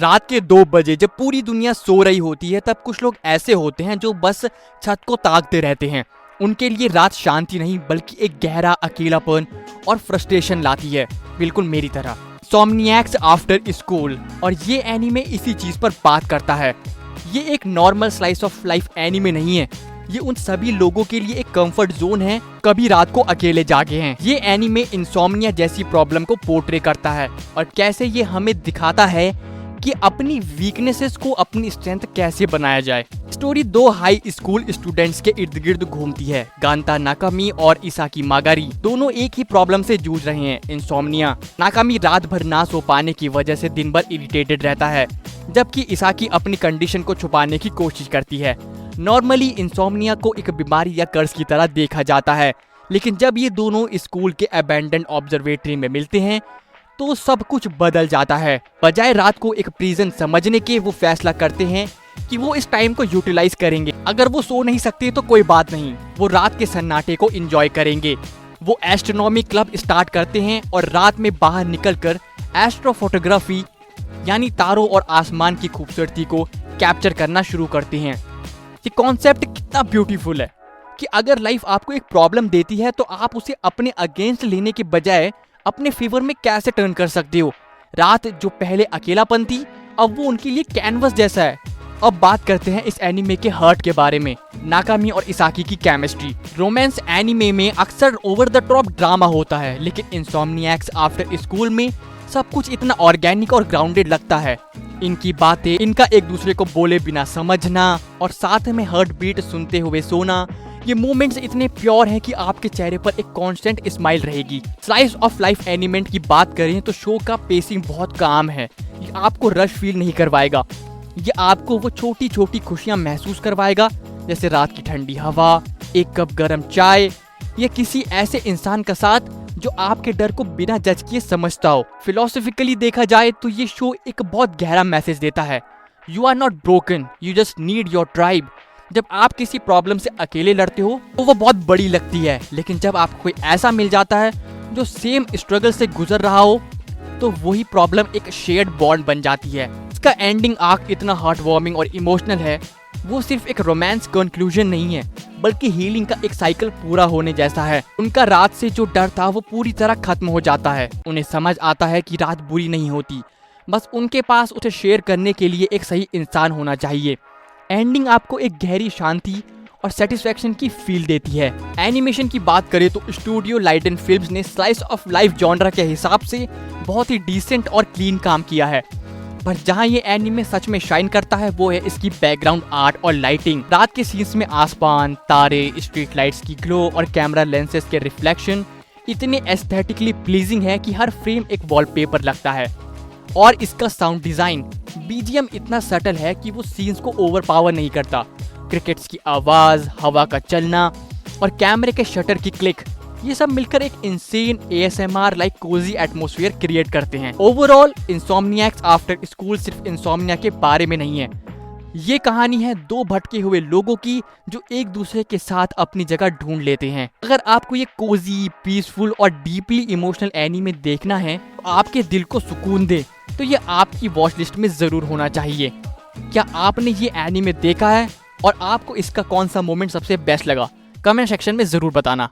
रात के 2 बजे जब पूरी दुनिया सो रही होती है तब कुछ लोग ऐसे होते हैं जो बस छत को ताकते रहते हैं। उनके लिए रात शांति नहीं बल्कि एक गहरा अकेलापन और फ्रस्ट्रेशन लाती है, बिल्कुल मेरी तरह। इंसोम्निएक्स आफ्टर स्कूल और ये एनीमे इसी चीज पर बात करता है। ये एक normal slice of life anime नहीं है, ये उन सभी लोगों के लिए एक कंफर्ट जोन है कभी रात को अकेले जागे हैं। ये एनीमे इंसोम्निया जैसी प्रॉब्लम को पोर्ट्रे करता है और कैसे ये हमें दिखाता है कि अपनी वीकनेसेस को अपनी स्ट्रेंथ कैसे बनाया जाए। स्टोरी 2 हाई स्कूल स्टूडेंट्स के इर्द गिर्द घूमती है। गांता नाकामी और इसाकी मागारी दोनों एक ही प्रॉब्लम से जूझ रहे हैं, इंसोम्निया। नाकामी रात भर ना सो पाने की वजह से दिन भर इरिटेटेड रहता है, जबकि इसाकी अपनी कंडीशन को छुपाने की कोशिश करती है। नॉर्मली इंसोम्निया को एक बीमारी या कर्ज की तरह देखा जाता है, लेकिन जब ये दोनों स्कूल के अबैंडन्ड ऑब्जर्वेटरी में मिलते हैं तो सब कुछ बदल जाता है। बजाय रात को एक प्रिजन समझने के वो फैसला करते हैं कि वो इस टाइम को यूटिलाइज करेंगे। अगर वो सो नहीं सकते तो कोई बात नहीं, वो रात के सन्नाटे को एंजॉय करेंगे। वो एस्ट्रोनॉमी क्लब स्टार्ट करते हैं और रात में बाहर निकलकर एस्ट्रोफोटोग्राफी यानी तारों और आसमान की खूबसूरती को कैप्चर करना शुरू करते हैं। ये कॉन्सेप्ट कितना ब्यूटीफुल है कि अगर लाइफ आपको एक प्रॉब्लम देती है तो आप उसे अपने अगेंस्ट लेने के बजाय अपने फेवर में कैसे टर्न कर सकते हो। रात जो पहले अकेलापन थी अब वो उनके लिए कैनवस जैसा है। अब बात करते हैं इस एनीमे के हर्ट के बारे में। नाकामी और इसाकी की केमिस्ट्री। रोमांस एनीमे में अक्सर ओवर द टॉप ड्रामा होता है, लेकिन इंसोम्निएक्स आफ्टर स्कूल में सब कुछ इतना ऑर्गेनिक और ग्राउंडेड लगता है। इनकी बातें, इनका एक दूसरे को बोले बिना समझना और साथ में हार्ट बीट सुनते हुए सोना, ये मोमेंट्स इतने प्योर हैं कि आपके चेहरे पर एक कांस्टेंट स्माइल रहेगी। स्लाइस ऑफ लाइफ एनिमेंट की बात करें तो शो का पेसिंग बहुत काम है। ये आपको रश फील नहीं करवाएगा, ये आपको वो छोटी छोटी खुशियां महसूस करवाएगा, जैसे रात की ठंडी हवा, एक कप गर्म चाय या किसी ऐसे इंसान का साथ जो आपके डर को बिना जज किए समझता हो। फिलोसॉफिकली देखा जाए तो ये शो एक बहुत गहरा मैसेज देता है। You are not broken, you just need your tribe. जब आप किसी प्रॉब्लम से अकेले लड़ते हो तो वो बहुत बड़ी लगती है, लेकिन जब आपको कोई ऐसा मिल जाता है जो सेम स्ट्रगल से गुजर रहा हो तो वही प्रॉब्लम एक शेयर्ड बॉन्ड बन जाती है। इसका एंडिंग आर्क इतना हार्ट वार्मिंग और इमोशनल है, वो सिर्फ एक रोमांस कंक्लूजन नहीं है बल्कि हीलिंग का एक साइकिल पूरा होने जैसा है। उनका रात से जो डर था वो पूरी तरह खत्म हो जाता है। उन्हें समझ आता है कि रात बुरी नहीं होती, बस उनके पास उसे शेयर करने के लिए एक सही इंसान होना चाहिए। एंडिंग आपको एक गहरी शांति और सेटिस्फैक्शन की फील देती है। एनिमेशन की बात करें तो स्टूडियो लाइडन फिल्म्स ने स्लाइस ऑफ लाइफ जॉनरा के हिसाब से बहुत ही डिसेंट और क्लीन काम किया है, पर जहां ये एनिमे सच में शाइन करता है वो है इसकी बैकग्राउंड आर्ट और लाइटिंग। रात के सीन्स में आसमान, तारे, स्ट्रीट लाइट्स की ग्लो और कैमरा लेंसेज के रिफ्लेक्शन इतने एस्थेटिकली प्लीजिंग है कि हर फ्रेम एक वॉलपेपर लगता है। और इसका साउंड डिजाइन, बीजीएम इतना सटल है कि वो सीन्स को ओवरपावर नहीं करता। क्रिकेट्स की आवाज, हवा का चलना और कैमरे के शटर की क्लिक, ये सब मिलकर एक insane ASMR like cozy atmosphere create करते हैं। ओवरऑल इंसोम्निएक्स आफ्टर स्कूल सिर्फ इंसोम्निया के बारे में नहीं है, ये कहानी है 2 भटके हुए लोगों की जो एक दूसरे के साथ अपनी जगह ढूंढ लेते हैं। अगर आपको ये कोजी, पीसफुल और डीपली इमोशनल एनीमे देखना है तो आपके दिल को सुकून दे तो ये आपकी वॉच लिस्ट में जरूर होना चाहिए। क्या आपने ये एनीमे देखा है और आपको इसका कौन सा मोमेंट सबसे बेस्ट लगा? कमेंट सेक्शन में जरूर बताना।